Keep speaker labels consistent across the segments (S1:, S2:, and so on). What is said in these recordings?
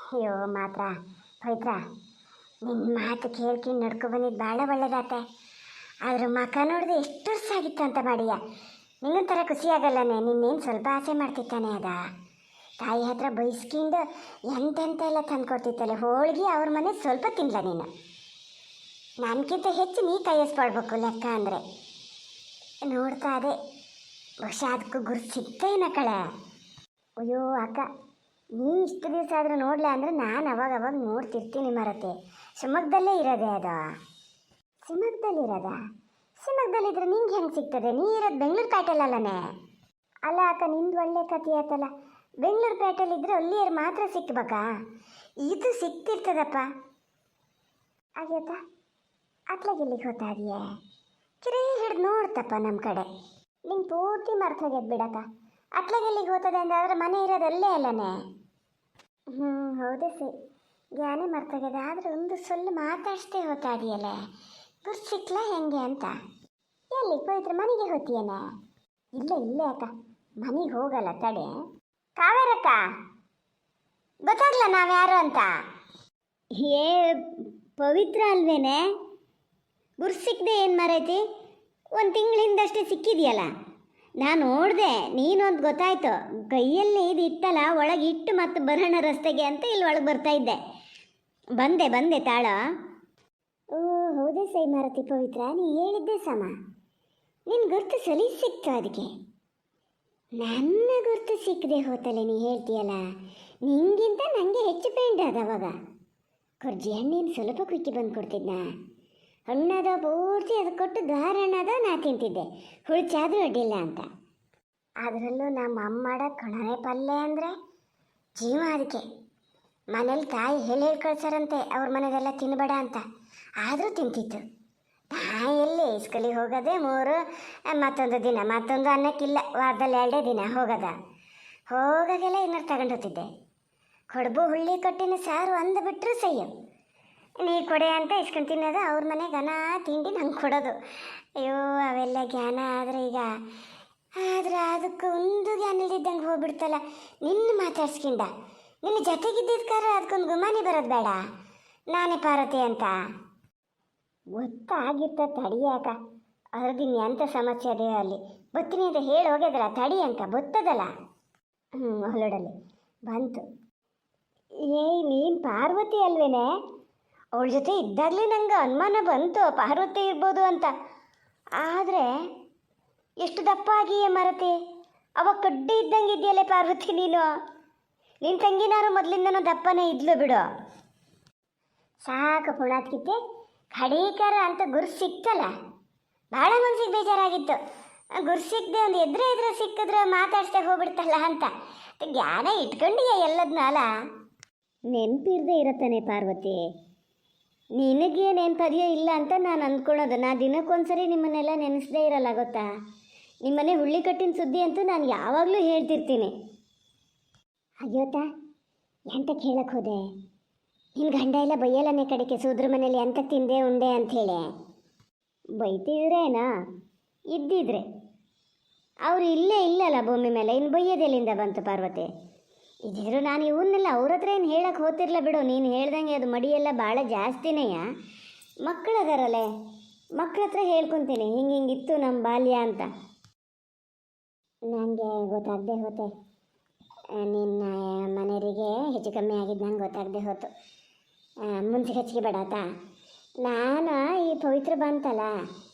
S1: ಅಯ್ಯೋ ಮಾತ್ರ ಪವಿತ್ರ, ನಿನ್ನ ಮಾತು ಕೇಳ್ಕೊಂಡು ನಡ್ಕೊ ಬಂದಿದ್ದು ಭಾಳ ಒಳ್ಳೇದಾತೆ. ಆದ್ರೆ ಮಕ ನೋಡಿದ್ರೆ ಎಷ್ಟು ವರ್ಷ ಆಗಿತ್ತು ಅಂತ ಮಾಡಿಯ. ನಿನ್ನೊಂಥರ ಖುಷಿ ಆಗಲ್ಲನೆ. ನಿನ್ನೇನು ಸ್ವಲ್ಪ ಆಸೆ ಮಾಡ್ತಿತ್ತಾನೆ ಅದ. ತಾಯಿ ಹತ್ರ ಬೈಸ್ಕೊಂಡು ಎಂತೆಂತ ಎಲ್ಲ ತಂದ್ಕೊಡ್ತಿತ್ತಲ್ಲ. ಹೋಳಿಗೆ ಅವ್ರ ಮನೆ ಸ್ವಲ್ಪ ತಿನ್ಲ ನೀನು. ನನಗಿಂತ ಹೆಚ್ಚು ನೀ ಕೈಯಿಸ್ಕೊಳ್ಬೇಕು ಲೆಕ್ಕ ಅಂದರೆ. ನೋಡ್ತಾ ಅದೇ ಬಹುಶಃ ಅದಕ್ಕೂ ಗುರು ಸಿಗ್ತೇನ ಕಳೆ. ಅಯ್ಯೋ ಅಕ್ಕ, ನೀ ಇಷ್ಟು ದಿವಸ ಆದರೂ ನೋಡಲ ಅಂದರೆ ನಾನು ಅವಾಗ ನೋಡ್ತಿರ್ತೀನಿ ಮರತೆ. ಶಿವಮೊಗ್ಗದಲ್ಲೇ ಇರೋದೆ ಅದು. ಶಿವಮೊಗ್ಗದಲ್ಲಿರೋದ? ಶಿವಮೊಗ್ಗದಲ್ಲಿದ್ರೆ ನಿಂಗೆ ಹೆಂಗೆ ಸಿಗ್ತದೆ? ನೀ ಇರೋದು ಬೆಂಗಳೂರು ಪೇಟೆಲ್ಲಲ್ಲನೇ. ಅಲ್ಲ ಅಕ್ಕ, ನಿಂದು ಒಳ್ಳೆ ಕಥೆ ಆಯ್ತಲ್ಲ. ಬೆಂಗಳೂರು ಪೇಟೆಲಿದ್ರೆ ಅಲ್ಲಿಯರು ಮಾತ್ರ ಸಿಕ್ಬೇಕಾ? ಇದು ಸಿಕ್ತಿರ್ತದಪ್ಪ. ಆಗ್ಯತ ಅತ್ಲಾಗೆಲ್ಲಿಗೆ ಹೊತ್ತಾಗಿಯೇ ಕಿರೇ ಹಿಡ್ದು ನೋಡ್ತಪ್ಪ ನಮ್ಮ ಕಡೆ. ನಿಂಗೆ ಪೂರ್ತಿ ಮರ್ತು ಹೋಗ್ಯದ ಬಿಡಕ್ಕ. ಅತ್ಲಾಗೆಲ್ಲಿಗೆ ಹೋಗ್ತದೆ ಅಂದಾದ್ರೆ ಮನೆ ಇರೋದು ಅಲ್ಲೇ ಅಲ್ಲನೇ. ಹೌದೇ ಸರಿ, ಜ್ಞಾನೇ ಮರ್ತೋಗ್ಯದ. ಆದರೆ ಒಂದು ಸೊಲ್ಲು ಮಾತಾಡಿಸ್ತೇ ಹೊತ್ತಾಗಿಯಲ್ಲ. ಗುರು ಸಿಕ್ಲಾ ಹೆಂಗೆ ಅಂತ. ಎಲ್ಲಿ ಪವಿತ್ರ ಮನೆಗೆ ಹೋಗ್ತೀಯನ? ಇಲ್ಲೇ ಅಕ್ಕ, ಮನೆಗೆ ಹೋಗಲ್ಲ ತಡೆ. ಕಾವೇರಕ್ಕ, ಗೊತ್ತಾಗ್ಲ ನಾವು ಯಾರು ಅಂತ?
S2: ಏ ಪವಿತ್ರ ಅಲ್ವೇನೆ? ಗುರು ಸಿಕ್ಕದೆ ಏನು ಮರೈತಿ? ಒಂದು ತಿಂಗಳಿಂದಷ್ಟೇ ಸಿಕ್ಕಿದೆಯಲ್ಲ. ನಾನು ನೋಡಿದೆ, ನೀನೊಂದು ಗೊತ್ತಾಯ್ತು. ಕೈಯಲ್ಲಿ ಇದು ಇಟ್ಟಲ್ಲ, ಒಳಗೆ ಇಟ್ಟು ಮತ್ತು ಬರೋಣ ರಸ್ತೆಗೆ ಅಂತ ಇಲ್ಲಿ ಒಳಗೆ ಬರ್ತಾಯಿದ್ದೆ. ಬಂದೆ ತಾಳ.
S1: ಓ ಹೌದೇ ಸೈ ಮಾರತಿ ಪವಿತ್ರ, ನೀ ಹೇಳಿದ್ದೆ ಸಮ. ನಿನ್ನ ಗುರ್ತು ಸಲೀಸ್ ಸಿಕ್ತು. ಅದಕ್ಕೆ ನನ್ನ ಗುರ್ತು ಸಿಕ್ಕದೆ ಹೋತಲ್ಲ ನೀ ಹೇಳ್ತೀಯಲ್ಲ. ನಿಂಗಿಂತ ನನಗೆ ಹೆಚ್ಚು ಪೇಂಟ್ ಅವಾಗ. ಕೊರ್ಜಿ ಹಣ್ಣೇನು ಸ್ವಲ್ಪ ಕುಕ್ಕಿ ಬಂದು ಕೊಡ್ತಿದ್ನ. ಹಣ್ಣದ ಪೂರ್ತಿ ಅದು ಕೊಟ್ಟು ದ್ವಾರ ಹಣ್ಣದ ನಾ ತಿಂತಿದ್ದೆ, ಹುಳಿಚಾದ್ರೂ ಅಡ್ಡಿಲ್ಲ ಅಂತ. ಅದರಲ್ಲೂ ನಮ್ಮ ಅಮ್ಮ ಮಾಡೋ ಕಣರೆ ಪಲ್ಯ ಅಂದರೆ ಜೀವ. ಅದಕ್ಕೆ ಮನೇಲಿ ತಾಯಿ ಹೇಳಿ ಕಳ್ಸಾರಂತೆ ಅವ್ರ ಮನೆದೆಲ್ಲ ತಿನ್ನಬೇಡ ಅಂತ. ಆದರೂ ತಿಂತಿತ್ತು. ತಾಯಿಯಲ್ಲಿ ಸ್ಕೂಲಿಗೆ ಹೋಗೋದೇ 3, ಮತ್ತೊಂದು ದಿನ ಮತ್ತೊಂದು ಅನ್ನಕ್ಕಿಲ್ಲ, ವಾರದಲ್ಲಿ 2 ದಿನ ಹೋಗೋಗೆಲ್ಲ ಏನಾರು ತಗೊಂಡು ಹೋಗ್ತಿದ್ದೆ. ಕಡುಬು ಹುಳ್ಳಿ ಕಟ್ಟಿನ ಸಾರು ಅಂದುಬಿಟ್ರು ಸಯ್ಯು. ನೀ ಕೊಡೆ ಅಂತ ಇಸ್ಕೊಂಡು ತಿನ್ನೋದು. ಅವ್ರ ಮನೆ ಘನ ತಿಂಡಿ ನಂಗೆ ಕೊಡೋದು. ಅಯ್ಯೋ ಅವೆಲ್ಲ ಜ್ಞಾನ. ಆದರೆ ಈಗ ಅದಕ್ಕೆ ಒಂದು ಜ್ಞಾನ ಇಲ್ದಿದ್ದಂಗೆ ಹೋಗ್ಬಿಡ್ತಲ್ಲ. ನಿನ್ನ ಮಾತಾಡ್ಸ್ಕೊಂಡ ನಿನ್ನ ಜೊತೆಗಿದ್ದಿದ್ಕಾರ ಅದಕ್ಕೊಂದು ಗುಮಾನಿ ಬರೋದು ಬೇಡ. ನಾನೇ ಪಾರ್ವತಿ ಅಂತ ಗೊತ್ತಾಗಿತ್ತ. ತಡಿಯಾಕ, ಅವ್ರದ್ದು ಎಂಥ ಸಮಸ್ಯೆ ಅದೇ ಅಲ್ಲಿ. ಬತ್ತೀನಿ ಅಂತ ಹೇಳಿ ಹೋಗ್ಯದಲ್ಲ, ತಡಿ ಅಂತ ಬತ್ತದಲ್ಲ. ಹೊಲಡಲ್ಲಿ ಬಂತು. ನೀನು ಪಾರ್ವತಿ ಅಲ್ವೇನೆ? ಅವಳ ಜೊತೆ ಇದ್ದಾಗಲೇ ನಂಗೆ ಅನುಮಾನ ಬಂತು ಪಾರ್ವತಿ ಇರ್ಬೋದು ಅಂತ. ಆದರೆ ಎಷ್ಟು ದಪ್ಪ ಆಗಿಯೇ ಮರತಿ. ಅವಾಗ ಕಡ್ಡಿ ಇದ್ದಂಗೆ ಇದೆಯಲ್ಲೇ ಪಾರ್ವತಿ ನೀನು. ನಿನ್ನ ತಂಗಿನಾರು ಮೊದಲಿಂದನೂ ದಪ್ಪನೇ ಇದ್ಲು ಬಿಡು. ಸಾಕು ಪುಣಾತ್ಕಿತ್ತೆ. ಖಡೀಕರ ಅಂತ ಗುರು ಸಿಕ್ತಲ್ಲ, ಭಾಳ ಮನ್ಸಿಗೆ ಬೇಜಾರಾಗಿತ್ತು. ಗುರು ಸಿಕ್ಕದೆ ಒಂದು ಎದುರು ಸಿಕ್ಕಿದ್ರೆ ಮಾತಾಡ್ಸ್ದೆ ಹೋಗ್ಬಿಡ್ತಲ್ಲ ಅಂತ. ಜ್ಞಾನ ಇಟ್ಕೊಂಡಿಯ ಎಲ್ಲದನ್ನಲ್ಲ.
S2: ನೆನಪಿರದೆ ಇರತ್ತಾನೆ ಪಾರ್ವತಿ. ನಿನಗೆ ನೆನಪದಿಯೋ ಇಲ್ಲ ಅಂತ ನಾನು ಅಂದ್ಕೊಳ್ಳೋದು. ನಾ ದಿನಕ್ಕೊಂದ್ಸರಿ ನಿಮ್ಮನ್ನೆಲ್ಲ ನೆನೆಸ್ದೇ ಇರಲ್ಲ ಗೊತ್ತಾ. ನಿಮ್ಮನೆ ಹುಳ್ಳಿ ಕಟ್ಟಿನ ಸುದ್ದಿ ಅಂತೂ ನಾನು ಯಾವಾಗಲೂ ಹೇಳ್ತಿರ್ತೀನಿ.
S1: ಅಯ್ಯೋತಾ, ಎಂತ ಕೇಳಕ್ಕೆ ಹೋದೆ? ನಿನ್ನ ಗಂಡ ಎಲ್ಲ ಬೈಯಲ್ಲನೇ ಕಡೆಗೆ ಸೂದ್ರ ಮನೇಲಿ ಎಂತ ತಿಂದೆ ಉಂಡೆ ಅಂಥೇಳಿ
S2: ಬೈತಿದ್ರೇನಾ? ಇದ್ದಿದ್ರೆ ಅವರು ಇಲ್ಲೇ ಇಲ್ಲಲ್ಲ ಭೂಮಿ ಮೇಲೆ, ಇನ್ನು ಬೈಯೋದೆಲ್ಲಿಂದ ಬಂತು ಪಾರ್ವತಿ? ಇದ್ದಿದ್ರು ನಾನು ಇವನ್ನೆಲ್ಲ ಅವ್ರ ಹತ್ರ ಏನು ಹೇಳಕ್ಕೆ ಹೋಗ್ತಿರ್ಲ ಬಿಡು. ನೀನು ಹೇಳ್ದಂಗೆ ಅದು ಮಡಿಯೆಲ್ಲ ಭಾಳ ಜಾಸ್ತಿನೇಯ. ಮಕ್ಕಳದಾರಲ್ಲೇ, ಮಕ್ಕಳ ಹತ್ರ ಹೇಳ್ಕೊತೀನಿ ಹಿಂಗಿತ್ತು ನಮ್ಮ ಬಾಲ್ಯ ಅಂತ.
S1: ನನಗೆ ಗೊತ್ತಾಗದೆ ಹೋತೆ. ನಿನ್ನ ಮನೆಯವರಿಗೆ ಹೆಚ್ಚು ಕಮ್ಮಿ ಆಗಿದ್ದು ನಂಗೆ ಗೊತ್ತಾಗದೆ ಹೋತು. ಮುಂಚೆ ಹೆಚ್ಚಿಗೆ ಬೇಡಾತ. ನಾನು ಈ ಪವಿತ್ರ ಬಂತಲ್ಲ,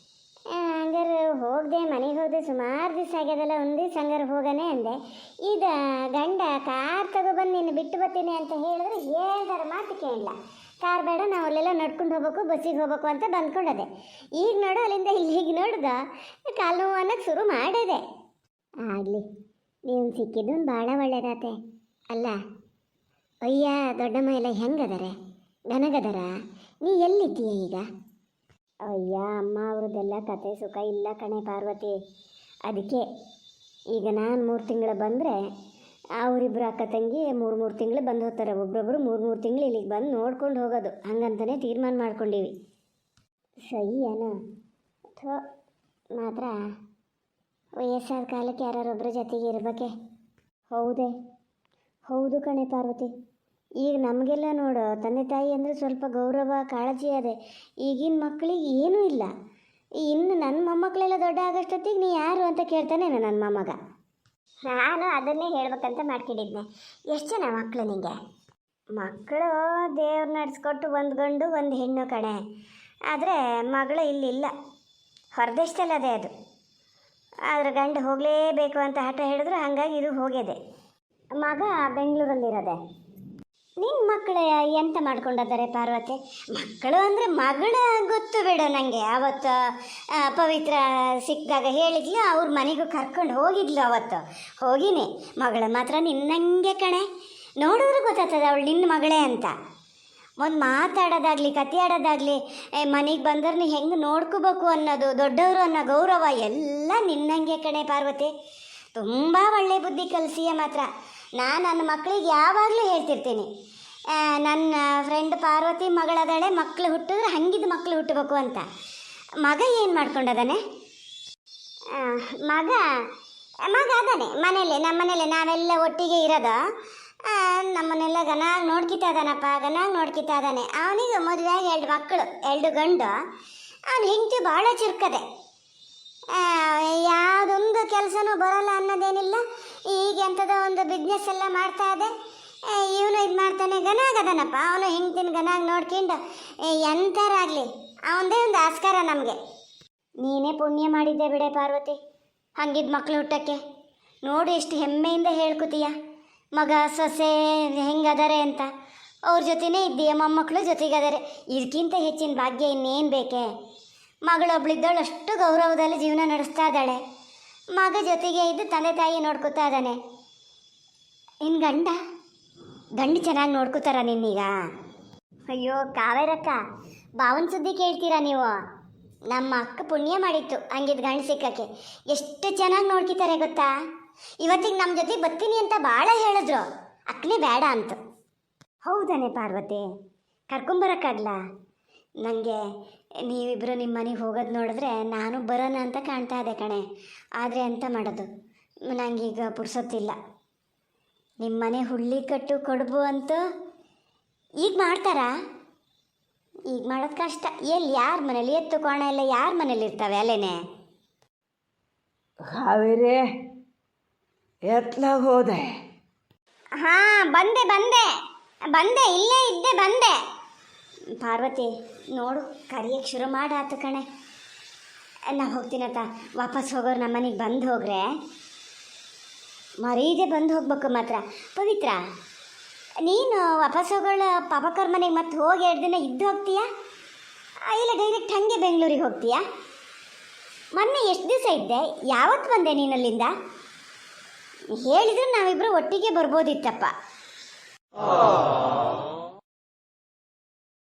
S1: ಹಂಗಾರೆ ಹೋಗದೆ ಮನೆಗೆ ಹೋದೆ. ಸುಮಾರು ದಿವಸ ಆಗ್ಯದಲ್ಲ, ಒಂದು ದಿವಸ ಹಂಗಾರೆ ಹೋಗನೆ ಅಂದೆ. ಇದು ಗಂಡ ಕಾರ್ ತಗೊಬಂದು ನೀನು ಬಿಟ್ಟು ಬರ್ತೀನಿ ಅಂತ ಹೇಳಿದ್ರೆ ಹೇಳ್ದಾರ ಮಾತು ಕೇಳಲ್ಲ. ಕಾರ್ ಬೇಡ, ನಾವು ಅಲ್ಲೆಲ್ಲ ನಡ್ಕೊಂಡು ಹೋಗ್ಬೇಕು, ಬಸ್ಸಿಗೆ ಹೋಗ್ಬೇಕು ಅಂತ ಬಂದ್ಕೊಂಡದೆ. ಈಗ ನೋಡು ಅಲ್ಲಿಂದ ಇಲ್ಲಿಗೆ ನೋಡ್ದ ಕಾಲು ನೋವು ಅನ್ನೋಕ್ಕೆ ಶುರು ಮಾಡಿದೆ. ಆಗಲಿ, ನೀವು ಸಿಕ್ಕಿದ್ದು ಭಾಳ ಒಳ್ಳೇದಾತೆ. ಅಲ್ಲ ಅಯ್ಯ ದೊಡ್ಡಮ್ಮ ಎಲ್ಲ ಹೆಂಗದಾರೆ? ನನಗದಾರ? ನೀ ಎಲ್ಲಿದ್ದೀಯ ಈಗ?
S2: ಅಯ್ಯ ಅಮ್ಮ ಅವ್ರದ್ದೆಲ್ಲ ಕತೆ ಸುಖ ಇಲ್ಲ ಕಣೆ ಪಾರ್ವತಿ. ಅದಕ್ಕೆ ಈಗ ನಾನು 3 ತಿಂಗಳು ಬಂದರೆ ಅವರಿಬ್ಬರು ಅಕ್ಕ ತಂಗಿ 3 ತಿಂಗಳು ಬಂದು ಹೋಗ್ತಾರೆ. ಒಬ್ರೊಬ್ರು 3 ತಿಂಗಳು ಇಲ್ಲಿಗೆ ಬಂದು ನೋಡ್ಕೊಂಡು ಹೋಗೋದು, ಹಂಗಂತಲೇ ತೀರ್ಮಾನ ಮಾಡ್ಕೊಂಡೀವಿ.
S1: ಸಹಿಯೇನ? ಥೋ, ಮಾತ್ರ ವಯಸ್ಸಾದ ಕಾಲಕ್ಕೆ ಯಾರೊಬ್ಬರ ಜೊತೆಗೆ ಇರಬೇಕೆ.
S2: ಹೌದು ಕಣೆ ಪಾರ್ವತಿ. ಈಗ ನಮಗೆಲ್ಲ ನೋಡು ತಂದೆ ತಾಯಿ ಅಂದರೆ ಸ್ವಲ್ಪ ಗೌರವ ಕಾಳಜಿ ಅದೇ. ಈಗಿನ ಮಕ್ಕಳಿಗೆ ಏನೂ ಇಲ್ಲ. ಇನ್ನು ನನ್ನ ಮೊಮ್ಮಕ್ಕಳೆಲ್ಲ ದೊಡ್ಡ ಆಗೋಷ್ಟೊತ್ತಿಗೆ ನೀ ಯಾರು ಅಂತ ಕೇಳ್ತಾನೆ ನನ್ನ ಮೊಮ್ಮಗ.
S1: ನಾನು ಅದನ್ನೇ ಹೇಳ್ಬೇಕಂತ ಮಾಡ್ಕೊಂಡಿದ್ದೆ. ಎಷ್ಟು ಜನ ಮಕ್ಕಳು ನಿಂಗೆ?
S2: ಮಕ್ಕಳು ದೇವ್ರು ನಡೆಸ್ಕೊಟ್ಟು ಒಂದು ಗಂಡು ಒಂದು ಹೆಣ್ಣು ಕಣೆ. ಆದರೆ ಮಗಳು ಇಲ್ಲಿಲ್ಲ, ಹೊರದೇಶದಲ್ಲದೆ ಅದು. ಆದರೆ ಗಂಡು ಹೋಗಲೇಬೇಕು ಅಂತ ಹಠ ಹಿಡಿದ್ರು, ಹಾಗಾಗಿ ಇದು ಹೋಗಿದೆ. ಮಗ ಬೆಂಗಳೂರಲ್ಲಿರೋದೆ. ನಿನ್ನ ಮಕ್ಕಳು ಎಂತ ಮಾಡ್ಕೊಂಡಿದ್ದಾರೆ ಪಾರ್ವತಿ? ಮಕ್ಕಳು ಅಂದರೆ ಮಗಳ ಗೊತ್ತು ಬಿಡು ನನಗೆ. ಅವತ್ತು ಪವಿತ್ರ ಸಿಕ್ಕಿದಾಗ ಹೇಳಿದ್ಲು, ಅವ್ರ ಮನೆಗೂ ಕರ್ಕೊಂಡು ಹೋಗಿದ್ಲು. ಅವತ್ತು ಹೋಗಿನಿ. ಮಗಳು ಮಾತ್ರ ನಿನ್ನಂಗೆ ಕಣೆ, ನೋಡಿದ್ರೆ ಗೊತ್ತಾಗ್ತದೆ ಅವಳು ನಿನ್ನ ಮಗಳೇ ಅಂತ. ಒಂದು ಮಾತಾಡೋದಾಗಲಿ ಕತೆ ಆಡೋದಾಗಲಿ ಮನೆಗೆ ಬಂದ್ರೆ ಹೆಂಗೆ ನೋಡ್ಕೋಬೇಕು ಅನ್ನೋದು, ದೊಡ್ಡವರು ಅನ್ನೋ ಗೌರವ ಎಲ್ಲ ನಿನ್ನಂಗೆ ಕಣೆ ಪಾರ್ವತಿ. ತುಂಬ ಒಳ್ಳೆ ಬುದ್ಧಿ ಕಲಿಸಿಯ ಮಾತ್ರ. ನಾನು ನನ್ನ ಮಕ್ಕಳಿಗೆ ಯಾವಾಗಲೂ ಹೇಳ್ತಿರ್ತೀನಿ, ನನ್ನ ಫ್ರೆಂಡ್ ಪಾರ್ವತಿ ಮಗಳದಾಳೆ, ಮಕ್ಕಳು ಹುಟ್ಟಿದ್ರೆ ಹಂಗಿದ್ದು ಮಕ್ಕಳು ಹುಟ್ಟಬೇಕು ಅಂತ. ಮಗ ಏನು ಮಾಡ್ಕೊಂಡದಾನೆ?
S1: ಮಗ ಅದಾನೆ ಮನೇಲಿ, ನಮ್ಮ ಮನೇಲಿ ನಾವೆಲ್ಲ ಒಟ್ಟಿಗೆ ಇರೋದು. ನಮ್ಮನ್ನೆಲ್ಲ ಗನಾಗಿ ನೋಡ್ಕಿತಾ ಇದ್ದಾನಪ್ಪ, ಗನಾಗಿ ನೋಡ್ಕಿತಾ ಇದ್ದಾನೆ. ಅವನಿಗೆ ಮದುವೆಯಾಗಿ 2 ಮಕ್ಕಳು, 2 ಗಂಡು. ಅವನು ಹೆಂಡತಿ ಭಾಳ ಚುರುಕದೆ. ಯಾವುದೊಂದು ಕೆಲಸನೂ ಬರೋಲ್ಲ ಅನ್ನೋದೇನಿಲ್ಲ. ಈಗ ಎಂಥದೋ ಒಂದು ಬಿಸ್ನೆಸ್ ಎಲ್ಲ ಮಾಡ್ತಾ ಇದೆ. ಇವನು ಇದು ಮಾಡ್ತಾನೆ, ಗನಾಗದನಪ್ಪ. ಅವನು ಹೆಂಡ್ತಿನ ಗನಾಗಿ ನೋಡ್ಕೊಂಡು ಎಂಥರಾಗಲಿ ಅವನದೇ ಒಂದು ಆಸ್ಕಾರ ನಮಗೆ.
S2: ನೀನೇ ಪುಣ್ಯ ಮಾಡಿದ್ದೆ ಬಿಡೆ ಪಾರ್ವತಿ, ಹಂಗಿದ್ದು ಮಕ್ಕಳು ಹುಟ್ಟಕ್ಕೆ. ನೋಡು ಎಷ್ಟು ಹೆಮ್ಮೆಯಿಂದ ಹೇಳ್ಕೊತೀಯ, ಮಗ ಸೊಸೆ ಹೆಂಗದಾರೆ ಅಂತ. ಅವ್ರ ಜೊತೆನೇ ಇದ್ದೀಯ, ಮೊಮ್ಮಕ್ಕಳು ಜೊತೆಗದಾರೆ. ಇದಕ್ಕಿಂತ ಹೆಚ್ಚಿನ ಭಾಗ್ಯ ಇನ್ನೇನು ಬೇಕೆ? ಮಗಳೊಬ್ಳಿದ್ದವಳು ಅಷ್ಟು ಗೌರವದಲ್ಲಿ ಜೀವನ ನಡೆಸ್ತಾ ಇದ್ದಾಳೆ. ಮಗ ಜೊತೆಗೆ ಇದ್ದು ತಂದೆ ತಾಯಿ ನೋಡ್ಕೊತಾ ಇದ್ದಾನೆ. ಇನ್ನು ಗಂಡು ಚೆನ್ನಾಗಿ ನೋಡ್ಕೋತಾರ ನಿನ್ನೀಗ?
S1: ಅಯ್ಯೋ ಕಾವೇರಕ್ಕ, ಬಾವನ ಸುದ್ದಿ ಕೇಳ್ತೀರಾ ನೀವು? ನಮ್ಮ ಅಕ್ಕ ಪುಣ್ಯ ಮಾಡಿತ್ತು ಹಂಗಿದ್ದು ಗಂಡು ಸಿಕ್ಕಕ್ಕೆ. ಎಷ್ಟು ಚೆನ್ನಾಗಿ ನೋಡ್ಕಿತಾರೆ ಗೊತ್ತಾ? ಇವತ್ತಿಗೆ ನಮ್ಮ ಜೊತೆ ಬರ್ತೀನಿ ಅಂತ ಭಾಳ ಹೇಳಿದ್ರು, ಅಕ್ಕನೇ ಬೇಡ ಅಂತ.
S2: ಹೌದಾನೆ ಪಾರ್ವತಿ? ಕರ್ಕೊಂಬರೋಕ್ಕಾಗಲ್ಲ? ನನಗೆ ನೀವಿಬ್ಬರು ನಿಮ್ಮ ಮನೆಗೆ ಹೋಗೋದು ನೋಡಿದ್ರೆ ನಾನು ಬರೋಣ ಅಂತ ಕಾಣ್ತಾ ಇದೆ ಕಣೆ. ಆದರೆ ಎಂತ ಮಾಡೋದು, ನನಗೀಗ ಪುರ್ಸೊತ್ತಿಲ್ಲ. ನಿಮ್ಮ ಮನೆ ಹುಳ್ಳಿ ಕಟ್ಟು ಕೊಡ್ಬು ಅಂತ ಈಗ ಮಾಡ್ತಾರಾ? ಈಗ ಮಾಡೋದು ಕಷ್ಟ. ಎಲ್ಲಿ ಯಾರ ಮನೇಲಿ ಎತ್ತು ಕೋಣ ಎಲ್ಲ ಯಾರ ಮನೇಲಿ ಇರ್ತವೆ ಅಲ್ಲೇನೆ?
S3: ಕಾವೇರಿ, ಎತ್ಲಾಗ ಹೋದೆ?
S1: ಹಾಂ ಬಂದೆ, ಇಲ್ಲೇ ಇದ್ದೆ, ಬಂದೆ.
S2: ಪಾರ್ವತಿ ನೋಡು, ಕರಿಯಕ್ಕೆ ಶುರು ಮಾಡಾತು ಕಣೆ. ನಾವು ಹೋಗ್ತೀನತ್ತ. ವಾಪಸ್ ಹೋಗೋರು ನಮ್ಮ ಮನೆಗೆ ಬಂದು ಹೋಗ್ರೆ ಮರೀದೆ ಬಂದು ಹೋಗ್ಬೇಕು ಮಾತ್ರ. ಪವಿತ್ರ, ನೀನು ವಾಪಸ್ ಹೋಗೋಳು ಪಾಪಕ್ಕವ್ರ ಮನೆಗೆ ಮತ್ತೆ ಹೋಗಿ 2 ದಿನ ಇದ್ದು ಹೋಗ್ತೀಯಾ, ಇಲ್ಲ ಡೈರೆಕ್ಟ್ ಹಾಗೆ ಬೆಂಗಳೂರಿಗೆ ಹೋಗ್ತೀಯಾ? ಮೊನ್ನೆ ಎಷ್ಟು ದಿವಸ ಇದ್ದೆ, ಯಾವತ್ತು ಬಂದೆ ನೀನಲ್ಲಿಂದ? ಹೇಳಿದ್ರೆ ನಾವಿಬ್ಬರು ಒಟ್ಟಿಗೆ ಬರ್ಬೋದಿತ್ತಪ್ಪ.